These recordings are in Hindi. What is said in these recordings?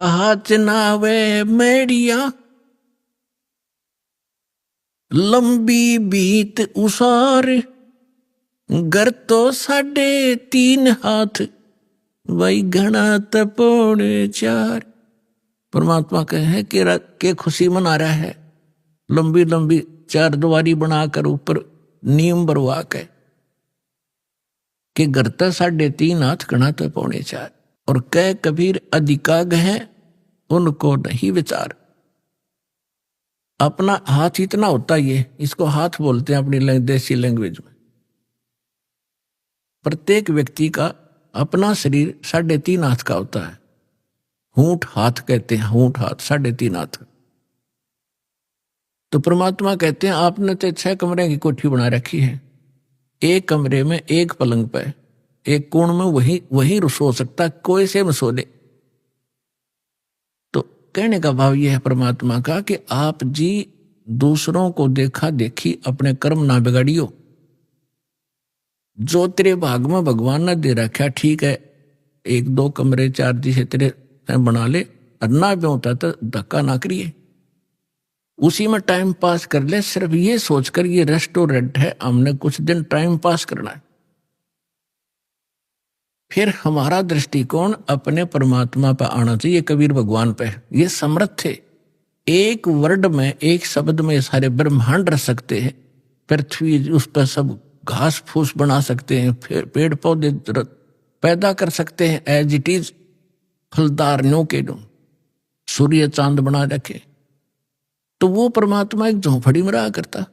कहा चनावे मेड़िया लंबी बीत उसार, घर तो 3.5 हाथ वही घना तपोड़े 4। परमात्मा कहे कि खुशी मना रहा है, लंबी लंबी 4 द्वारी बनाकर ऊपर नीम बरवा के कि घर तो 3.5 हाथ घना तपोड़े 4। और कह कबीर अधिकाग है उनको नहीं विचार। अपना हाथ इतना होता ही है, इसको हाथ बोलते हैं अपनी देसी लैंग्वेज में। प्रत्येक व्यक्ति का अपना शरीर 3.5 हाथ का होता है। हूंठ हाथ कहते हैं, हूंठ हाथ 3.5 हाथ। तो परमात्मा कहते हैं आपने तो 6 कमरे की कोठी बना रखी है, एक कमरे में एक पलंग पे एक कोण में वही सो सकता, कोई से में सो ले। तो कहने का भाव यह है परमात्मा का कि आप जी दूसरों को देखा देखी अपने कर्म ना बिगाड़ियो। जो तेरे भाग में भगवान ने दे रखा ठीक है, 1-2 कमरे 4 दिशे तेरे बना ले, ना भी होता तो धक्का ना करिए, उसी में टाइम पास कर ले। सिर्फ ये सोचकर ये रेस्टोरेंट है, हमने कुछ दिन टाइम पास करना है। फिर हमारा दृष्टिकोण अपने परमात्मा पर आना चाहिए, कबीर भगवान पे। ये समर्थ थे, एक वर्ड में एक शब्द में सारे ब्रह्मांड रख सकते हैं। पृथ्वी उस पर सब घास फूस बना सकते हैं, फिर पेड़ पौधे पैदा कर सकते हैं एज इट इज, फलदार नो के नो, सूर्य चांद बना रखे। तो वो परमात्मा एक झोंपड़ी में रहा करता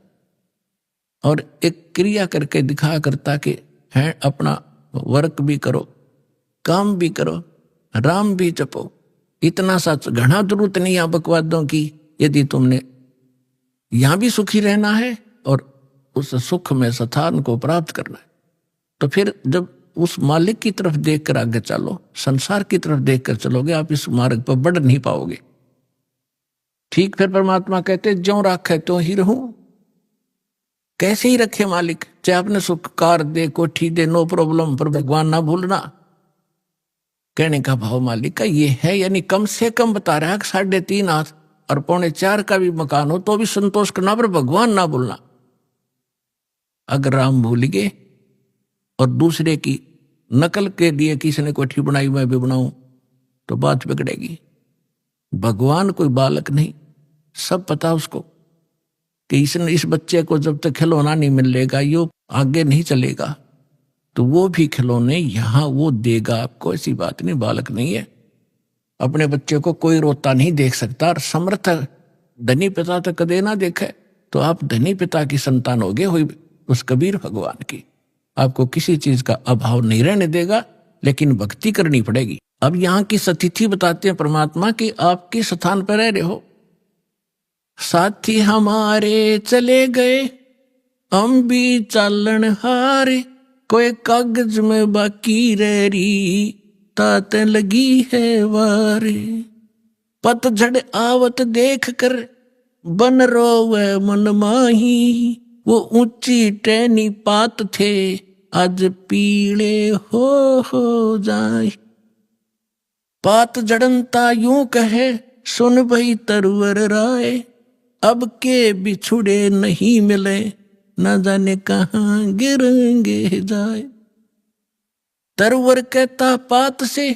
और एक क्रिया करके दिखा करता कि है अपना वर्क भी करो, काम भी करो, राम भी जपो। इतना सा घना जरूरत नहीं है बकवादों की। यदि तुमने यहां भी सुखी रहना है और उस सुख में स्थान को प्राप्त करना है, तो फिर जब उस मालिक की तरफ देखकर आगे चलो, संसार की तरफ देखकर चलोगे, आप इस मार्ग पर बढ़ नहीं पाओगे। ठीक फिर परमात्मा कहते ज्यों राखे त्यों ही रहूं। कैसे ही रखे मालिक, चाहे आपने सुख कार दे, कोठी दे, नो प्रॉब्लम, पर भगवान ना भूलना। कहने का भाव मालिक का ये है, यानी कम से कम बता रहा है कि 3.5 हाथ और 3.25 का भी मकान हो तो भी संतोष करना, पर भगवान ना भूलना। अगर राम भूल गए और दूसरे की नकल के लिए किसी ने कोठी बनाई मैं भी बनाऊं तो बात बिगड़ेगी। भगवान कोई बालक नहीं, सब पता उसको कि इस बच्चे को जब तक खिलौना नहीं मिलेगा यो आगे नहीं चलेगा, तो वो भी खिलौने यहां वो देगा आपको। ऐसी बात नहीं, बालक नहीं है। अपने बच्चे को कोई रोता नहीं देख सकता। और समर्थ धनी पिता तो कदे ना देखे, तो आप धनी पिता की संतान होगे हुई उस कबीर भगवान की। आपको किसी चीज का अभाव नहीं रहने देगा, लेकिन भक्ति करनी पड़ेगी। अब यहाँ की स्थिति बताते हैं परमात्मा कि आप किस स्थान पर रह रहे हो। साथी हमारे चले गए हम भी चालन हारे, कोई कागज में बाकी रह रही तात लगी है वारे। पतझड़ आवत देख कर बन रोवे मन माही, वो ऊंची टहनी पात थे आज पीले हो जाए। पात जड़नता यूं कहे सुन भई तरवर राय, अब के बिछुड़े नहीं मिले न जाने कहां गिरेंगे जाए। तरवर कहता पात से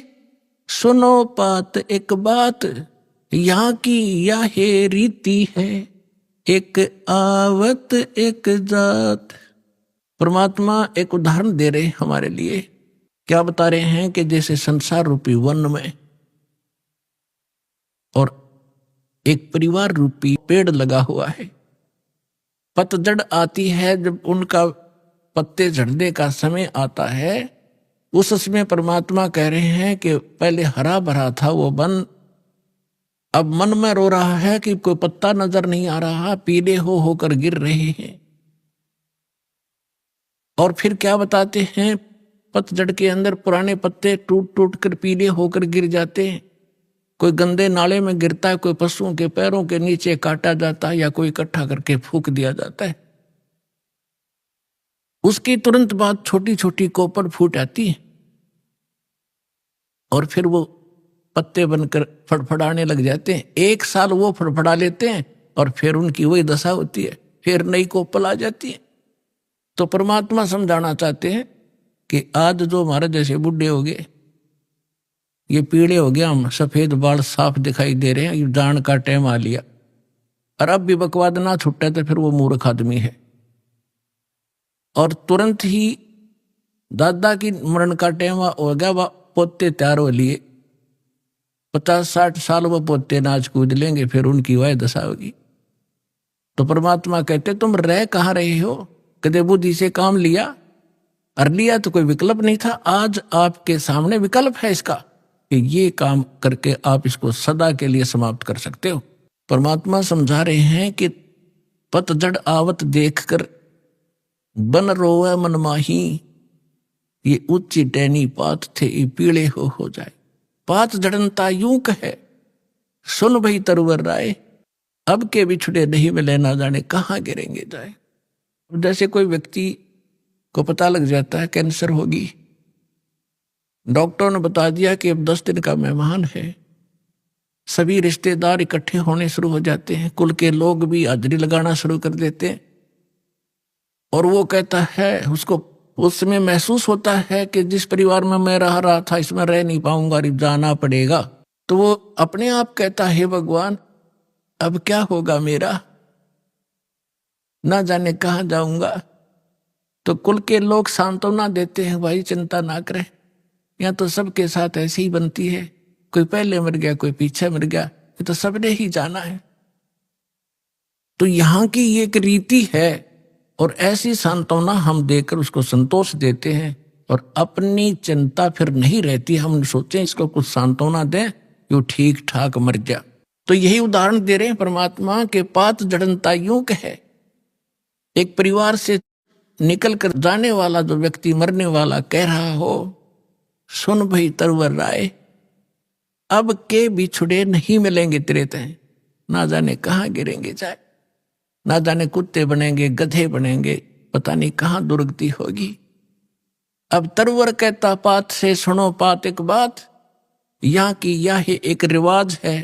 सुनो पात एक बात, यहाँ की यह रीति है एक आवत एक जात। परमात्मा एक उदाहरण दे रहे हमारे लिए। क्या बता रहे हैं कि जैसे संसार रूपी वन में और एक परिवार रूपी पेड़ लगा हुआ है, पतझड़ आती है जब उनका पत्ते झड़ने का समय आता है, उस समय परमात्मा कह रहे हैं कि पहले हरा भरा था वो वन, अब मन में रो रहा है कि कोई पत्ता नजर नहीं आ रहा, पीले होकर गिर रहे हैं। और फिर क्या बताते हैं, पतझड़ के अंदर पुराने पत्ते टूट टूट कर पीले होकर गिर जाते हैं। कोई गंदे नाले में गिरता है, कोई पशुओं के पैरों के नीचे काटा जाता है, या कोई इकट्ठा करके फूंक दिया जाता है। उसकी तुरंत बाद छोटी छोटी कोपर फूट आती है और फिर वो पत्ते बनकर फड़फड़ाने लग जाते हैं। एक साल वो फड़फड़ा लेते हैं और फिर उनकी वही दशा होती है, फिर नई कोपल आ जाती है। तो परमात्मा समझाना चाहते हैं कि आज जो हमारे जैसे बुढ़े हो गए, ये पीले हो गया, हम सफेद बाल साफ दिखाई दे रहे हैं, ये जान का टाइम आ लिया, और अब भी बकवाद ना छुट्टा तो फिर वो मूर्ख आदमी है। और तुरंत ही दादा की मरण का टाइम हो गया, वह पोते तैयार हो लिए, 50-60 साल वो पोते नाच कूद लेंगे, फिर उनकी वह दशा होगी। तो परमात्मा कहते तुम रह कहाँ रहे हो, कदे बुद्धि से काम लिया, और लिया तो कोई विकल्प नहीं था। आज आपके सामने विकल्प है इसका कि ये काम करके आप इसको सदा के लिए समाप्त कर सकते हो। परमात्मा समझा रहे हैं कि पतझड़ आवत देखकर बन रोवे मन माही, ये उच्ची टैनी पात थे ये पीले हो जाए। पात जड़नता यूं कहे सुन भई तरवर राय, अब के बिछड़े नहीं मिले ना जाने कहाँ गिरेंगे जाए। जैसे कोई व्यक्ति को पता लग जाता है कैंसर होगी, डॉक्टर ने बता दिया कि अब 10 दिन का मेहमान है, सभी रिश्तेदार इकट्ठे होने शुरू हो जाते हैं, कुल के लोग भी हाजिरी लगाना शुरू कर देते हैं, और वो कहता है, उसको उसमें महसूस होता है कि जिस परिवार में मैं रह रहा था इसमें रह नहीं पाऊंगा, अब जाना पड़ेगा। तो वो अपने आप कहता है भगवान अब क्या होगा मेरा, ना जाने कहाँ जाऊंगा। तो कुल के लोग सांत्वना देते हैं, भाई चिंता ना करें, यहाँ तो सबके साथ ऐसी ही बनती है, कोई पहले मर गया कोई पीछे मर गया, ये तो सबने ही जाना है। तो यहाँ की ये एक रीति है, और ऐसी सांत्वना हम देकर उसको संतोष देते हैं, और अपनी चिंता फिर नहीं रहती। हम सोचें इसको कुछ सांत्वना दें कि वो ठीक ठाक मर गया। तो यही उदाहरण दे रहे हैं परमात्मा के पात जड़नता यूं कहे, एक परिवार से निकल कर जाने वाला जो व्यक्ति मरने वाला कह रहा हो सुन भई तरवर राय, अब के बिछुड़े नहीं मिलेंगे तेरे तय, ना जाने कहाँ गिरेंगे जाए, ना जाने कुत्ते बनेंगे गधे बनेंगे, पता नहीं कहाँ दुर्गति होगी। अब तरवर कहता पात से सुनो पात एक बात, यहाँ की यह एक रिवाज है,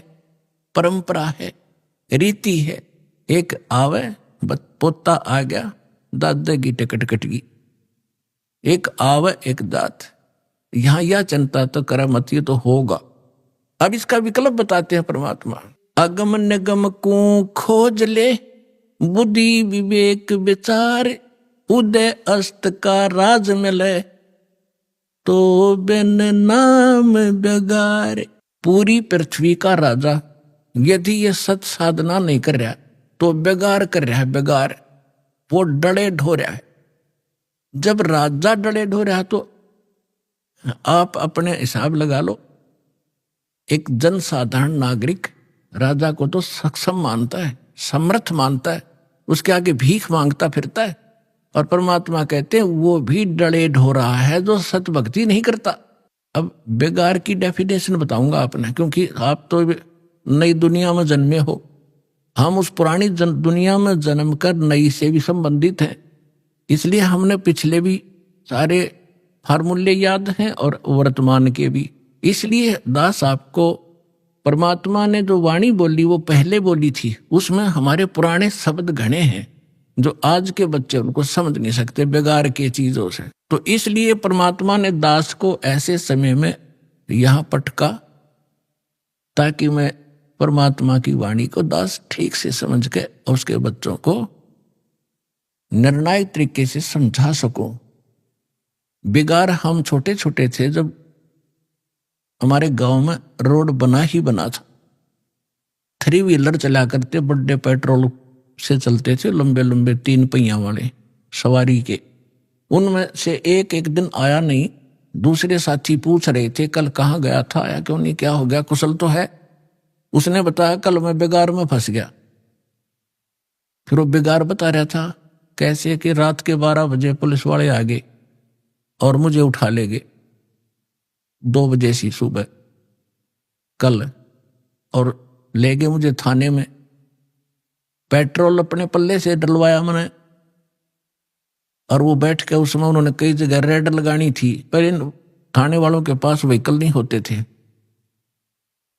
परंपरा है, रीति है। एक आवे पोता आ गया, दादा की टिकट कट गई, एक आवे एक दात, यहां यह चिंता तो करामती तो होगा। अब इसका विकल्प बताते हैं परमात्मा, अगम निगम को खोज ले बुद्धि विवेक विचार, उदय अस्त का राज मिले तो बिन नाम बेगार। पूरी पृथ्वी का राजा यदि ये सत साधना नहीं कर रहा तो बेगार कर रहा है, बेगार, वो डले ढो रहा है। जब राजा डले ढो रहा तो आप अपने हिसाब लगा लो, एक जनसाधारण नागरिक राजा को तो सक्षम मानता है, समर्थ मानता है, उसके आगे भीख मांगता फिरता है। और परमात्मा कहते हैं वो भी डले ढो रहा है जो सत भक्ति नहीं करता। अब बेगार की डेफिनेशन बताऊंगा आपने, क्योंकि आप तो नई दुनिया में जन्मे हो, हम उस पुरानी दुनिया में जन्म कर नई से भी संबंधित हैं, इसलिए हमने पिछले भी सारे फार्मूले याद हैं और वर्तमान के भी। इसलिए दास आपको परमात्मा ने जो वाणी बोली वो पहले बोली थी, उसमें हमारे पुराने शब्द घने हैं जो आज के बच्चे उनको समझ नहीं सकते बेगार के चीजों से। तो इसलिए परमात्मा ने दास को ऐसे समय में यहां पटका ताकि मैं परमात्मा की वाणी को दास ठीक से समझ के उसके बच्चों को निर्णायक तरीके से समझा सकूं। बेगार हम छोटे छोटे थे जब हमारे गांव में रोड बना ही बना था, 3 व्हीलर चला करते, बड़े पेट्रोल से चलते थे, लंबे लंबे 3 पहिया वाले सवारी के। उनमें से एक दिन आया नहीं, दूसरे साथी पूछ रहे थे कल कहाँ गया था, आया क्यों नहीं, क्या हो गया, कुशल तो है। उसने बताया कल मैं बेगार में फंस गया। फिर वो बेगार बता रहा था कैसे कि रात के 12 बजे पुलिस वाले आ गए और मुझे उठा ले गए 2 बजे सी सुबह कल, और ले गए मुझे थाने में। पेट्रोल अपने पल्ले से डलवाया मैंने, और वो बैठ के उसमें उन्होंने कई जगह रेड लगानी थी, पर इन थाने वालों के पास व्हीकल नहीं होते थे।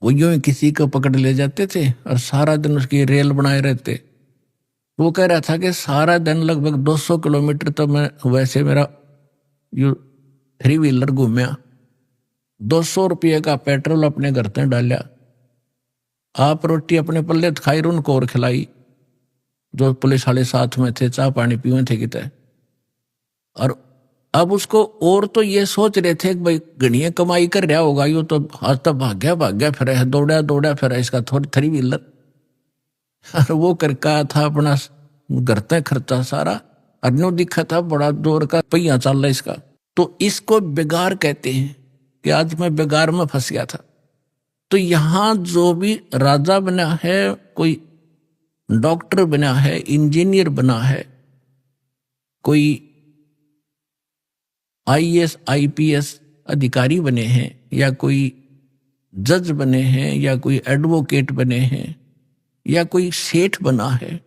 वो यूं ही किसी को पकड़ ले जाते थे और सारा दिन उसकी रेल बनाए रहते। वो कह रहा था कि सारा दिन लगभग 200 किलोमीटर तो मैं वैसे मेरा यू 3 व्हीलर घूमया, 200 रुपये का पेट्रोल अपने घर तक डालिया, आप रोटी अपने पल्ले खाई उनको और खिलाई, जो पुलिस वाले साथ में थे चाय पानी पीवे थे कितने। और अब उसको और तो ये सोच रहे थे कि भाई गणिया कमाई कर रहा होगा, यो तो आज तक भाग्या फिर है, दौड़ा फिर है इसका 3 व्हीलर। और वो करका था अपना घर तक खर्चा सारा, अन्यों दिखा था बड़ा जोर का पहिया चल रहा इसका। तो इसको बेगार कहते हैं कि आज मैं बेगार में फंस गया था। तो यहां जो भी राजा बना है, कोई डॉक्टर बना है, इंजीनियर बना है, कोई IAS IPS अधिकारी बने हैं, या कोई जज बने हैं, या कोई एडवोकेट बने हैं, या कोई सेठ बना है,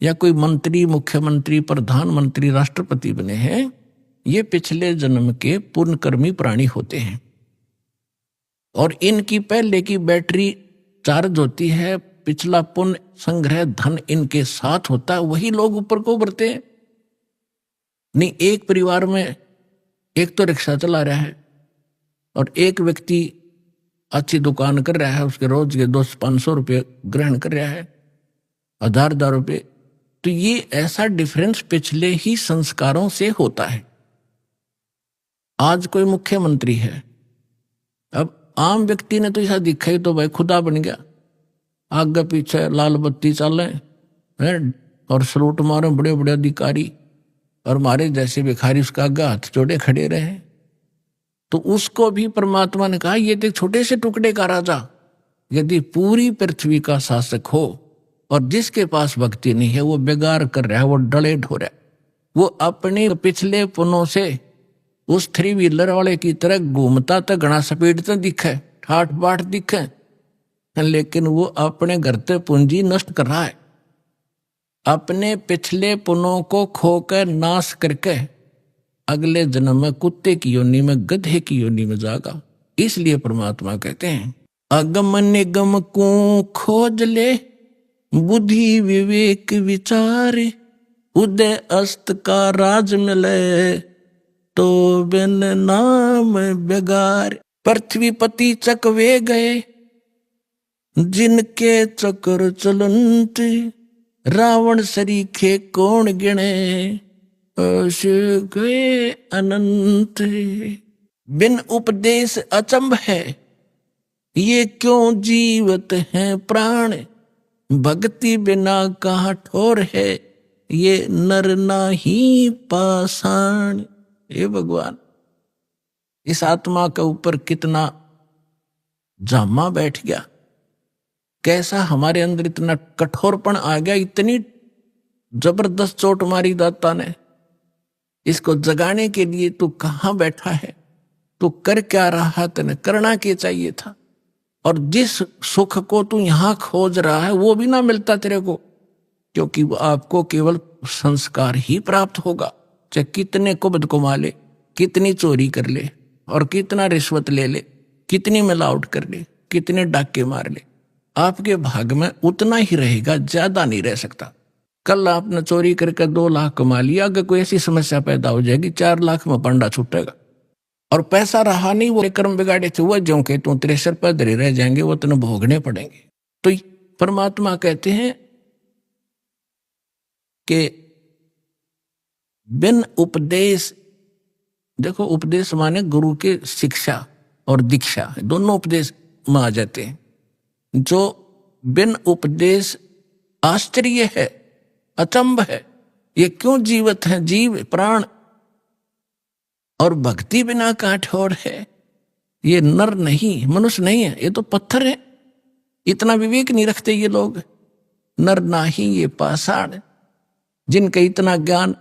या कोई मंत्री, मुख्यमंत्री, प्रधानमंत्री, राष्ट्रपति बने हैं, ये पिछले जन्म के पुण्यकर्मी प्राणी होते हैं। और इनकी पहले की बैटरी चार्ज होती है, पिछला पुण्य संग्रह धन इनके साथ होता है, वही लोग ऊपर को उभरते हैं। नहीं, एक परिवार में एक तो रिक्शा चला रहा है और एक व्यक्ति अच्छी दुकान कर रहा है, उसके रोज के 200-500 रुपये ग्रहण कर रहा है, 1000 रुपये। तो ये ऐसा डिफरेंस पिछले ही संस्कारों से होता है। आज कोई मुख्यमंत्री है, अब आम व्यक्ति ने तो ऐसा दिखा ही तो भाई खुदा बन गया, आगे पीछे लाल बत्ती चले हैं और सलूट मारे बड़े बड़े अधिकारी, और हमारे जैसे भिखारी उसका आगे हाथ जोड़े खड़े रहे। तो उसको भी परमात्मा ने कहा ये एक छोटे से टुकड़े का राजा यदि पूरी पृथ्वी का शासक हो और जिसके पास भक्ति नहीं है, वो बेगार कर रहा है, वो डले ढो रहा है, वो अपने पिछले पुनों से उस 3 व्हीलर वाले की तरह घूमता तो घना स्पीड तो दिखे, ठाठ बाट दिखे, लेकिन वो अपने घर ते पूंजी नष्ट कर रहा है, अपने पिछले पुनों को खोकर नाश करके अगले जन्म में कुत्ते की योनि में, गधे की योनि में जागा। इसलिए परमात्मा कहते हैं अगम निगम को खोज ले, बुद्धि विवेक विचार, उदय अस्त का राज मिले, तो बिन नाम बेगार। पृथ्वीपति चकवे गए, जिनके चक्र चलंत, रावण सरीखे कौन गिने, अश गए अनंत। बिन उपदेश अचंभ है, ये क्यों जीवत हैं प्राण, भक्ति बिना कहाँ ठोर है, ये नर नाही पाषाण। हे भगवान, इस आत्मा के ऊपर कितना जामा बैठ गया, कैसा हमारे अंदर इतना कठोरपन आ गया, इतनी जबरदस्त चोट मारी दाता ने। इसको जगाने के लिए तू कहाँ बैठा है, तू कर क्या रहा, तेने करना क्या चाहिए था। और जिस सुख को तू यहां खोज रहा है वो भी ना मिलता तेरे को, क्योंकि वो आपको केवल संस्कार ही प्राप्त होगा। चाहे कितने कुबद कमा ले, कितनी चोरी कर ले, और कितना रिश्वत ले ले, कितनी मिलावट कर ले, कितने डाके मार ले, आपके भाग में उतना ही रहेगा, ज्यादा नहीं रह सकता। कल आपने चोरी करके 2 लाख कमा लिया, अगर कोई ऐसी समस्या पैदा हो जाएगी 4 लाख में पंडा छूटेगा, और पैसा रहा नहीं, वो कर्म बिगाड़े थे वो जो के तू तेरे सिर पर धरे रह जाएंगे, वो तेने भोगने पड़ेंगे। तो परमात्मा कहते हैं कि बिन उपदेश, देखो उपदेश माने गुरु के शिक्षा और दीक्षा, दोनों उपदेश में आ जाते हैं। जो बिन उपदेश आश्चर्य है, अचंभ है, ये क्यों जीवत है, जीव प्राण, और भक्ति बिना काठोर है, ये नर नहीं, मनुष्य नहीं है, ये तो पत्थर है। इतना विवेक नहीं रखते ये लोग, नर नाही ये पाषाण, जिनका इतना ज्ञान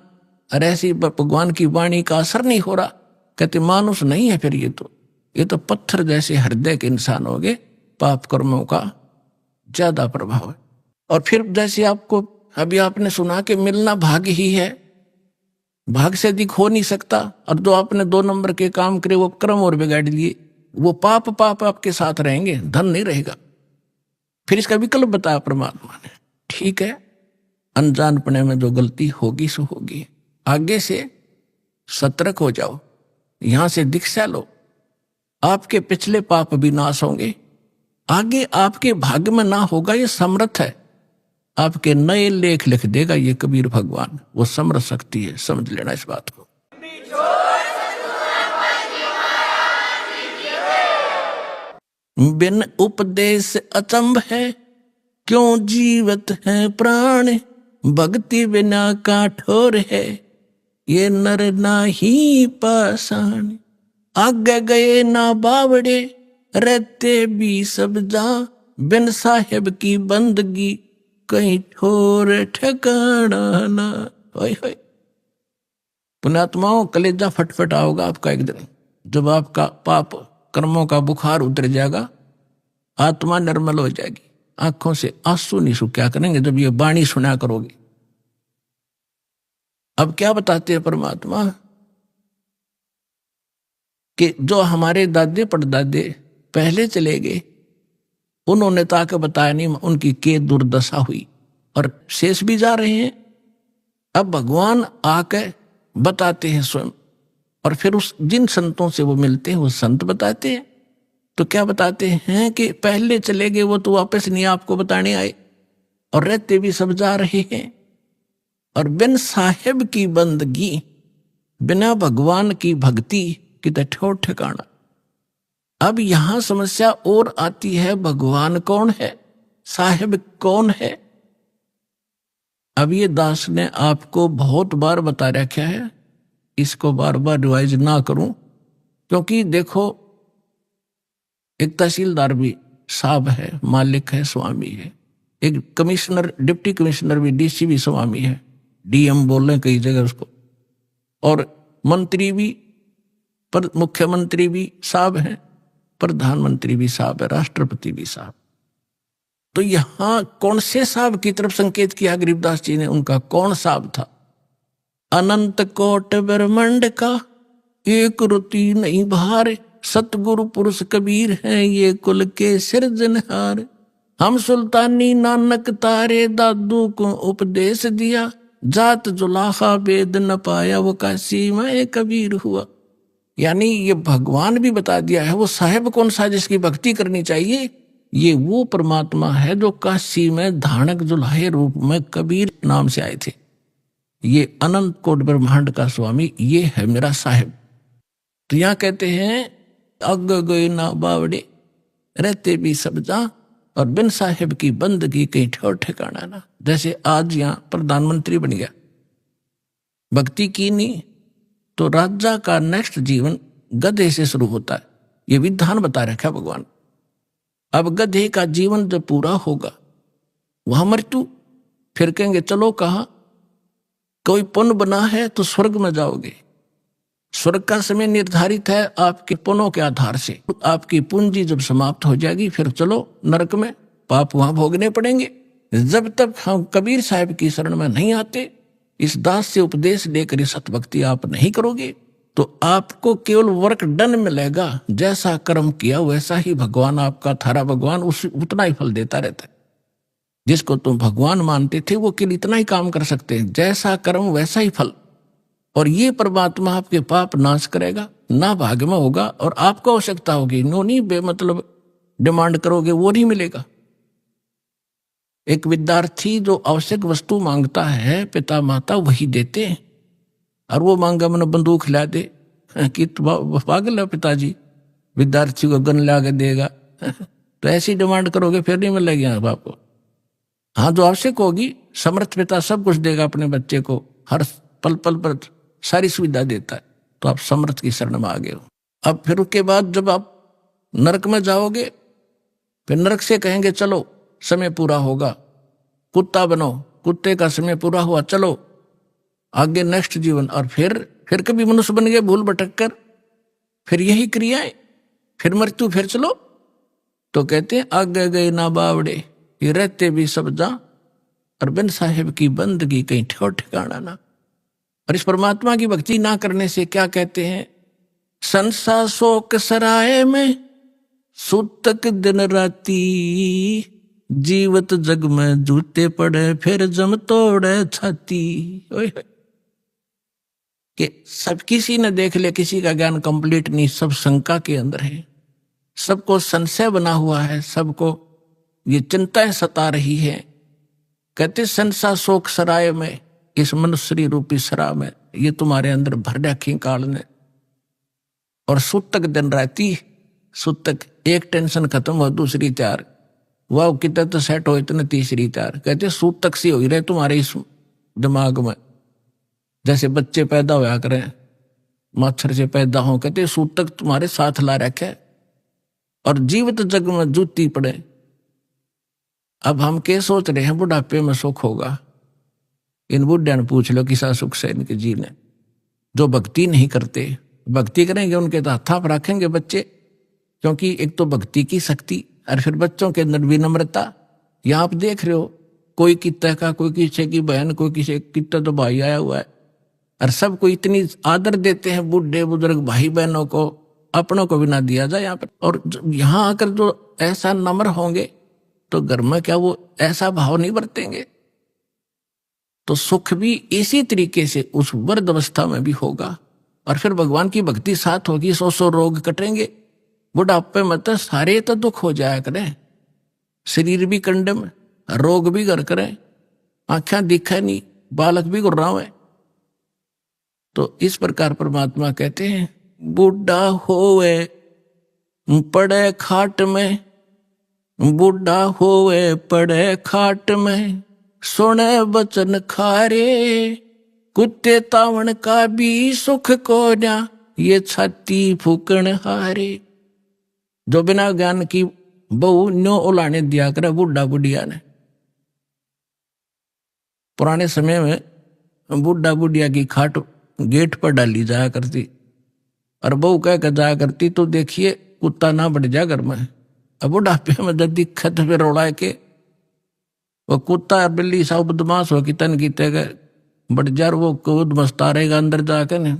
और ऐसी भगवान की वाणी का असर नहीं हो रहा, कहते मानुष नहीं है, फिर ये तो पत्थर जैसे हृदय के इंसान हो गए, पाप कर्मों का ज्यादा प्रभाव है। और फिर जैसे आपको अभी आपने सुना कि मिलना भाग्य ही है, भाग से अधिक हो नहीं सकता, और जो आपने 2 नंबर के काम करे वो कर्म और बिगाड़ लिए, वो पाप पाप आपके साथ रहेंगे, धन नहीं रहेगा। फिर इसका विकल्प बताया परमात्मा ने, ठीक है, अनजानपने में जो गलती होगी सो होगी, आगे से सतर्क हो जाओ, यहां से दीक्षा लो, आपके पिछले पाप भी नाश होंगे, आगे आपके भाग्य में ना होगा, ये समर्थ है, आपके नए लेख लिख देगा ये कबीर भगवान, वो समर्थ शक्ति है, समझ लेना इस बात को। बिन उपदेश अचंभ है, क्यों जीवत है प्राण, भक्ति बिना काठोर है, ये नर नाही पाषाण। आगे गए ना बावड़े, रहते भी सब जा, बिन साहेब की बंदगी, कहीं ठोर ठिकाना ना। पुण्यात्माओं, कलेजा फटफटा होगा आपका एक दिन, जब आपका पाप कर्मों का बुखार उतर जाएगा, आत्मा निर्मल हो जाएगी, आंखों से आंसू नहीं सूख्या करेंगे जब ये वाणी सुना करोगे। अब क्या बताते हैं परमात्मा कि जो हमारे दादे परदादे पहले चले गए, उन्होंने ताकि बताया नहीं उनकी के दुर्दशा हुई, और शेष भी जा रहे हैं। अब भगवान आके बताते हैं स्वयं, और फिर उस जिन संतों से वो मिलते हैं वो संत बताते हैं। तो क्या बताते हैं कि पहले चले गए वो तो वापस नहीं आपको बताने आए, और रहते भी सब जा रहे हैं, और बिन साहेब की बंदगी, बिना भगवान की भक्ति की तो ठोर ठिकाना। अब यहां समस्या और आती है, भगवान कौन है, साहेब कौन है। अब ये दास ने आपको बहुत बार बता रखा है, इसको बार बार रिवाइज ना करूं, क्योंकि देखो एक तहसीलदार भी साहब है, मालिक है, स्वामी है, एक कमिश्नर डिप्टी कमिश्नर भी, डीसी भी स्वामी है, डीएम बोल रहे कई जगह उसको, और मंत्री भी, पर मुख्यमंत्री भी साहब है, प्रधानमंत्री भी साहब है, राष्ट्रपति भी साहब। तो यहां कौन से साहब की तरफ संकेत किया गरीबदास जी ने, उनका कौन साहब था। अनंत कोट ब्रह्मांड का एक रुति नहीं भार, सतगुरु पुरुष कबीर हैं ये कुल के सिरजनहार। हम सुल्तानी नानक तारे दादू को उपदेश दिया, जात जुलाहा वेद न पाया वो काशी में कबीर हुआ। यानी ये भगवान भी बता दिया है, वो साहेब कौन सा जिसकी भक्ति करनी चाहिए, ये वो परमात्मा है जो काशी में धानक जुलाहे रूप में कबीर नाम से आए थे। ये अनंत कोट ब्रह्मांड का स्वामी, ये है मेरा साहेब। तो यहां कहते हैं अग गए ना बावड़े, रहते भी सब जा, और बिन साहेब की बंदगी कहीं ठोर ठिकाना ना। जैसे आज यहां प्रधानमंत्री बन गया, भक्ति की नहीं तो राजा का नेक्स्ट जीवन गधे से शुरू होता है, ये विधान बता रखा भगवान। अब गधे का जीवन जब पूरा होगा वहां मृत्यु, फिर कहेंगे चलो कहा कोई पुण्य बना है तो स्वर्ग में जाओगे। स्वर्ग का समय निर्धारित है आपके पुण्यों के आधार से, आपकी पूंजी जब समाप्त हो जाएगी फिर चलो नरक में, पाप वहां भोगने पड़ेंगे। जब तक हम कबीर साहब की शरण में नहीं आते, इस दास से उपदेश लेकर सतभक्ति आप नहीं करोगे, तो आपको केवल वर्क डन मिलेगा, जैसा कर्म किया वैसा ही भगवान आपका थारा भगवान उतना ही फल देता रहता है। जिसको तुम भगवान मानते थे वो केवल इतना ही काम कर सकते हैं, जैसा कर्म वैसा ही फल। और ये परमात्मा आपके पाप नाश करेगा, ना भाग्य में होगा, और आपको आवश्यकता होगी नो नहीं बेमतलब डिमांड करोगे वो नहीं मिलेगा। एक विद्यार्थी जो आवश्यक वस्तु मांगता है पिता माता वही देते हैं, और वो मांगा मैंने बंदूक ला दे कि पागल है पिताजी, विद्यार्थी को गन ला के देगा तो ऐसी डिमांड करोगे फिर नहीं मिलेगी आपको। हाँ, जो आवश्यक होगी समर्थ पिता सब कुछ देगा अपने बच्चे को, हर पल पल पर सारी सुविधा देता है, तो आप समर्थ की शरण में आ गए हो। अब फिर उसके बाद जब आप नरक में जाओगे, फिर नरक से कहेंगे चलो समय पूरा होगा, कुत्ता बनो, कुत्ते का समय पूरा हुआ, चलो आगे नेक्स्ट जीवन। और फिर कभी मनुष्य बन गए भूल भटक कर, फिर यही क्रियाएं, फिर मृत्यु, फिर चलो। तो कहते हैं आगे गए ना बावड़े, ये रहते भी सब जा, और बिन साहेब की बंदगी कहीं ठोर ठिकाना ना। और इस परमात्मा की भक्ति ना करने से क्या कहते हैं, संसा शोक सराय में सूतक दिन राती, जीवत जग में जूते पड़े, फिर जम तोड़े छाती। ओए कि सब किसी ने देख लिया, किसी का ज्ञान कंप्लीट नहीं, सब शंका के अंदर है, सबको संशय बना हुआ है, सबको ये चिंताएं सता रही है। कहते संसा शोक सराय में, इस मनुष्य रूपी सरा में ये तुम्हारे अंदर भर रखी काल ने। और सूतक दिन राती, सूतक एक टेंशन खत्म हो दूसरी तैयार, वाह कितना तो सेट हो इतने तीसरी तैयार। कहते सूतक सी हो रहे तुम्हारे इस दिमाग में, जैसे बच्चे पैदा होया करें, मच्छर से पैदा हो, कहते सूतक तुम्हारे साथ ला रखे और जीवित जग में जूती पड़े। अब हम क्या सोच रहे हैं बुढ़ापे में सुख होगा, इन बुढ़िया ने पूछ लो किसा सुख से इनके जीने। जो भक्ति नहीं करते, भक्ति करेंगे उनके तो हाथ पर रखेंगे बच्चे, क्योंकि एक तो भक्ति की शक्ति और फिर बच्चों के अंदर विनम्रता। यहाँ आप देख रहे हो कोई कितना का, कोई किसी की बहन, कोई किसी कितना तो भाई आया हुआ है, और सबको इतनी आदर देते हैं, बूढ़े बुजुर्ग भाई बहनों को, अपनों को भी ना दिया जाए यहाँ पर। और यहाँ आकर जो ऐसा नम्र होंगे तो घर में क्या वो ऐसा भाव नहीं बरतेंगे, तो सुख भी इसी तरीके से उस वृद्ध अवस्था में भी होगा। और फिर भगवान की भक्ति साथ होगी, 100 रोग कटेंगे। बुढ़ापे में तो सारे तो दुख हो जाया करें, शरीर भी कंडम, रोग भी घर करें, आंखें दिखे नहीं, बालक भी गुर्राव है। तो इस प्रकार परमात्मा कहते हैं बूढ़ा होवे पड़े खाट में, बूढ़ा होवे पड़े खाट में, सुने बचन खारे, कुत्ते तावण का भी सुख को ना, ये छाती फूकण हारे। जो बिना ज्ञान की बहु न्यो उलाने दिया करे बूढ़ा बुढ़िया ने। पुराने समय में बूढ़ा बुढ़िया की खाट गेट पर डाली जाया करती, और बहू कह कर जाया करती तो देखिए कुत्ता ना बढ़ जा घर में। अब बुढ़ापे में जब दिक्कत फिर रोड़ा के वो कुत्ता बिल्ली सब बदमाश हो कि तन की तय बढ़ जा, वो कूद मस्ता रहेगा अंदर जाकर ने,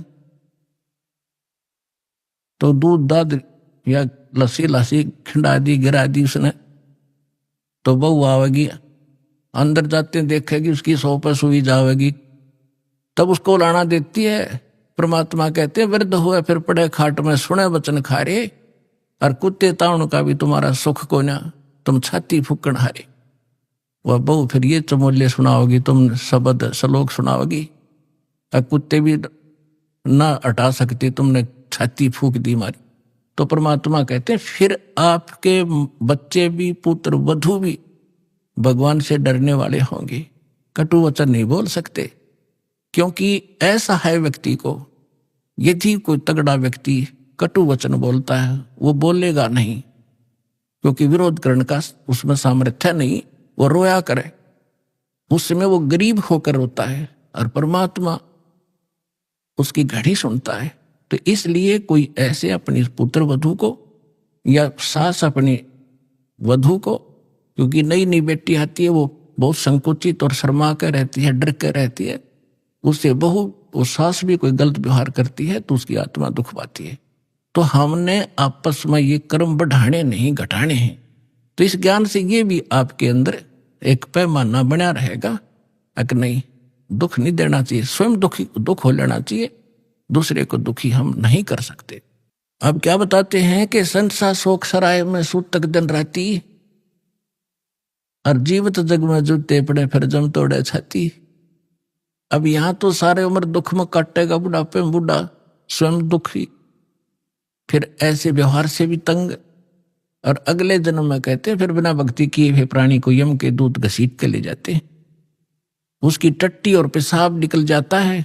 तो दूध दाद या लस्सी लस्सी खिंडा दी गिरा दी उसने, तो बहू आवेगी, अंदर जाते देखेगी उसकी सौ पर सुई जावेगी, तब उसको लाना देती है। परमात्मा कहते हैं वृद्ध हुए फिर पड़े खाट में, सुने वचन खारे, और कुत्ते ताउन का भी तुम्हारा सुख को ना, तुम छाती फूकण हारे। वह बहू फिर ये चमोले सुनाओगी, तुम शब्द श्लोक सुनाओगी, और कुत्ते भी ना हटा सकते, तुमने छाती फूक दी मारी। तो परमात्मा कहते हैं फिर आपके बच्चे भी, पुत्र वधू भी भगवान से डरने वाले होंगे, कटु वचन नहीं बोल सकते। क्योंकि ऐसा है व्यक्ति को, यदि कोई तगड़ा व्यक्ति कटु वचन बोलता है वो बोलेगा नहीं, क्योंकि विरोध करने का उसमें सामर्थ्य नहीं, वो रोया करे, उस समय वो गरीब होकर रोता है, और परमात्मा उसकी घड़ी सुनता है। तो इसलिए कोई ऐसे अपनी पुत्र वधू को या सास अपनी वधू को, क्योंकि नई नई बेटी आती है वो बहुत संकुचित और शर्मा कर रहती है, डर कर रहती है, उससे बहू वो सास भी कोई गलत व्यवहार करती है तो उसकी आत्मा दुख पाती है। तो हमने आपस में ये कर्म बढ़ाने नहीं घटाने हैं। तो इस ज्ञान से ये भी आपके अंदर एक पैमाना बना रहेगा, अगर नहीं दुख नहीं देना चाहिए, स्वयं दुख हो लेना चाहिए, दूसरे को दुखी हम नहीं कर सकते। अब क्या बताते हैं कि संसा शोक सराय में सूतक दिन राती, और जीवित जग में जूते पड़े फिर जम तोड़े छाती। अब यहां तो सारे उम्र दुख में काटेगा, बुढ़ापे में बूढ़ा स्वयं दुखी, फिर ऐसे व्यवहार से भी तंग, और अगले जन्म में कहते हैं फिर बिना भक्ति किए हुए प्राणी को यम के दूत घसीट के ले जाते हैं, उसकी टट्टी और पेशाब निकल जाता है,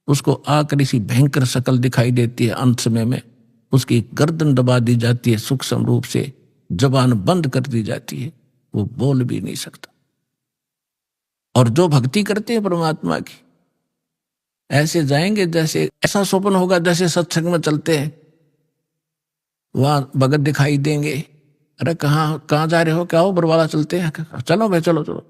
उसको आकर इसी भयंकर शक्ल दिखाई देती है। अंत समय में उसकी गर्दन दबा दी जाती है, सूक्ष्म रूप से जबान बंद कर दी जाती है, वो बोल भी नहीं सकता। और जो भक्ति करते हैं परमात्मा की, ऐसे जाएंगे जैसे, ऐसा स्वप्न होगा जैसे सत्संग में चलते हैं, वहां भगत दिखाई देंगे, अरे कहाँ जा रहे हो, क्या हो, बरवाला चलते हैं, चलो भाई चलो चलो,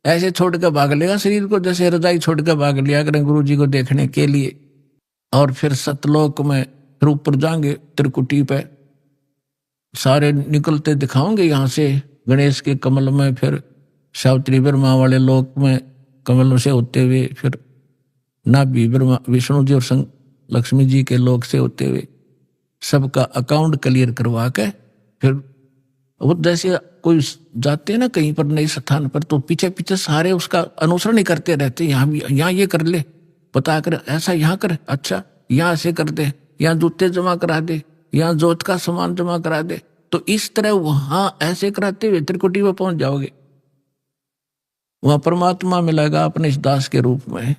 ऐसे छोड़ कर भाग लेगा शरीर को, जैसे रजाई छोड़ कर भाग लिया करें गुरु जी को देखने के लिए। और फिर सतलोक में फिर ऊपर जाएंगे त्रिकुटी पे, सारे निकलते दिखाओगे यहाँ से गणेश के कमल में, फिर सावित्री ब्रह्मा वाले लोक में कमल से होते हुए, फिर नाभि ब्रह्मा विष्णु जी और लक्ष्मी जी के लोक से होते हुए सबका अकाउंट क्लियर करवा के फिर वो जैसे कोई जाते हैं ना कहीं पर नए स्थान पर, तो पीछे पीछे सारे उसका अनुसरण ही करते रहते, यहाँ भी यहाँ ये कर ले, पता कर ऐसा यहाँ कर, अच्छा यहाँ से कर दे, यहाँ जूते जमा करा दे, यहाँ जोत का सामान जमा करा दे। तो इस तरह वहां ऐसे कराते हुए त्रिकुटी में पहुंच जाओगे, वहां परमात्मा मिलेगा अपने इस दास के रूप में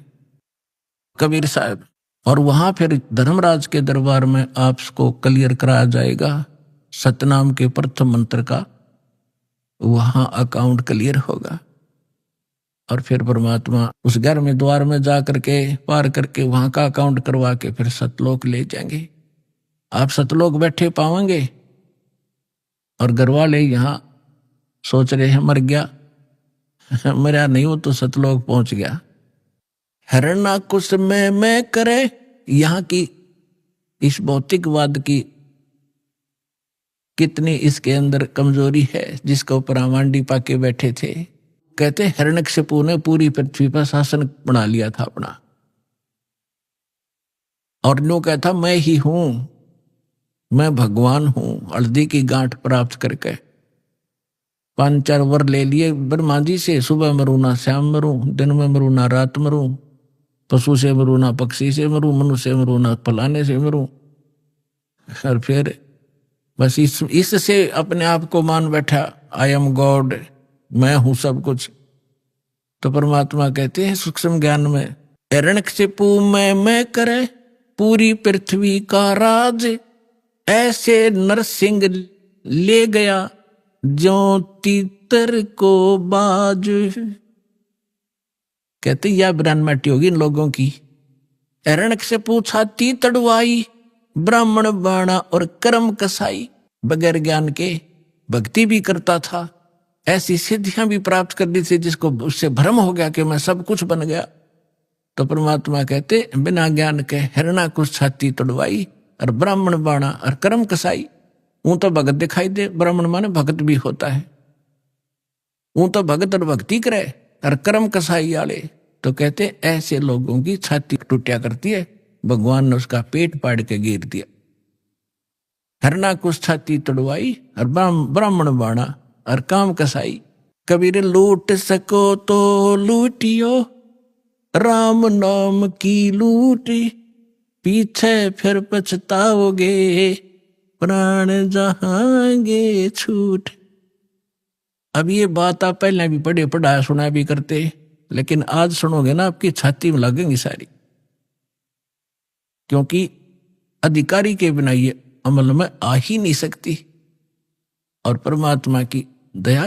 कबीर साहब। और वहां फिर धर्मराज के दरबार में आपको क्लियर कराया जाएगा सतनाम के प्रथम मंत्र का, वहां अकाउंट क्लियर होगा। और फिर परमात्मा उस घर में द्वार में जा करके पार करके वहां का अकाउंट करवा के फिर सतलोक ले जाएंगे। आप सतलोक बैठे पाओगे और घर वाले यहाँ सोच रहे हैं मर गया, मरा नहीं, वो तो सतलोक पहुंच गया। हरना कुछ में मैं करे, यहाँ की इस भौतिकवाद की कितनी इसके अंदर कमजोरी है, जिसके ऊपर आमांडी पाके बैठे थे। कहते हिरण्यकशिपु ने पूरी पृथ्वी पर शासन बना लिया था अपना, और नो कहता मैं ही हूं, मैं भगवान हूं। हल्दी की गांठ प्राप्त करके 5-4 वर ले लिए ब्रह्मा जी से, सुबह मरू ना शाम मरू, दिन में मरू ना रात मरू, पशु से मरू ना पक्षी से मरू, मनुष्य से मरू ना फलाने से मरू। और फिर बस इससे अपने आप को मान बैठा, आई एम गॉड, मैं हूं सब कुछ। तो परमात्मा कहते हैं सूक्ष्म ज्ञान में, हिरण्यकशिपु मैं करे पूरी पृथ्वी का राज, ऐसे नरसिंह ले गया जो तीतर को बाज। कहते यह ब्रह्मटी होगी इन लोगों की। हिरण्यकशिपु छाती तड़वाई, ब्राह्मण बाणा और कर्म कसाई, बगैर ज्ञान के भक्ति भी करता था, ऐसी सिद्धियां भी प्राप्त कर ली थी जिसको उससे भ्रम हो गया कि मैं सब कुछ बन गया। तो परमात्मा कहते बिना ज्ञान के हिरणा कुछ छाती तड़वाई और ब्राह्मण बाणा और कर्म कसाई। वो तो भगत दिखाई दे, ब्राह्मण माने भगत भी होता है, वो तो भगत और भक्ति करे, और कर्म कसाई वाले तो कहते ऐसे लोगों की छाती टूटिया करती है, भगवान ने उसका पेट पाड़ के गिर दिया। हरना कुछ छाती तड़वाई और ब्राह्मण बाणा और काम कसाई। कबीर लूट सको तो लूटियो, राम नाम की लूटी, पीछे फिर पछताओगे, प्राण जहांगे छूट। अब ये बात आप पहले भी पढ़ा सुना भी करते, लेकिन आज सुनोगे ना आपकी छाती में लगेंगी सारी, क्योंकि अधिकारी के बिना ये अमल में आ ही नहीं सकती। और परमात्मा की दया